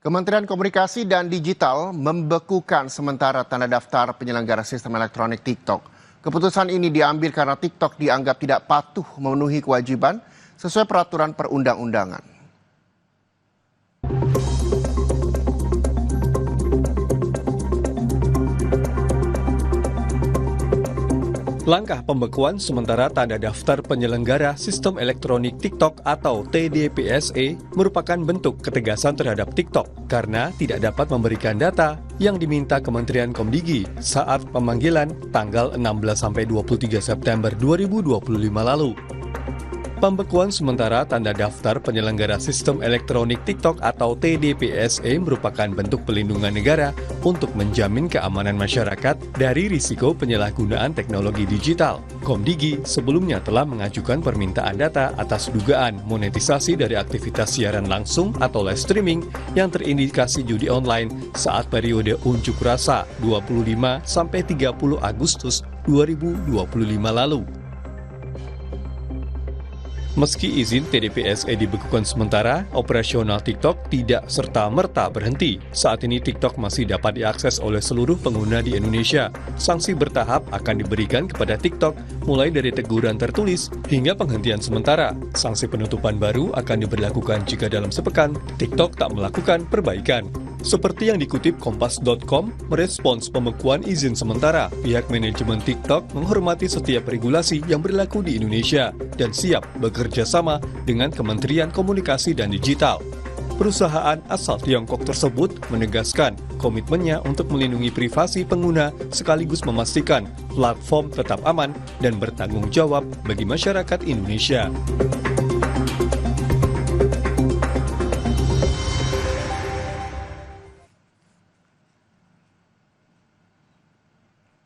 Kementerian Komunikasi dan Digital membekukan sementara tanda daftar penyelenggara sistem elektronik TikTok. Keputusan ini diambil karena TikTok dianggap tidak patuh memenuhi kewajiban sesuai peraturan perundang-undangan. Langkah pembekuan sementara tanda daftar penyelenggara sistem elektronik TikTok atau TDPSE merupakan bentuk ketegasan terhadap TikTok karena tidak dapat memberikan data yang diminta Kementerian Komdigi saat pemanggilan tanggal 16-23 September 2025 lalu. Pembekuan sementara tanda daftar penyelenggara sistem elektronik TikTok atau TDPSE merupakan bentuk pelindungan negara untuk menjamin keamanan masyarakat dari risiko penyalahgunaan teknologi digital. Komdigi sebelumnya telah mengajukan permintaan data atas dugaan monetisasi dari aktivitas siaran langsung atau live streaming yang terindikasi judi online saat periode unjuk rasa 25-30 Agustus 2025 lalu. Meski izin TDPSE dibekukan sementara, operasional TikTok tidak serta-merta berhenti. Saat ini TikTok masih dapat diakses oleh seluruh pengguna di Indonesia. Sanksi bertahap akan diberikan kepada TikTok, mulai dari teguran tertulis hingga penghentian sementara. Sanksi penutupan baru akan diberlakukan jika dalam sepekan TikTok tak melakukan perbaikan. Seperti yang dikutip Kompas.com, merespons pembekuan izin sementara, pihak manajemen TikTok menghormati setiap regulasi yang berlaku di Indonesia dan siap bekerja sama dengan Kementerian Komunikasi dan Digital. Perusahaan asal Tiongkok tersebut menegaskan komitmennya untuk melindungi privasi pengguna sekaligus memastikan platform tetap aman dan bertanggung jawab bagi masyarakat Indonesia.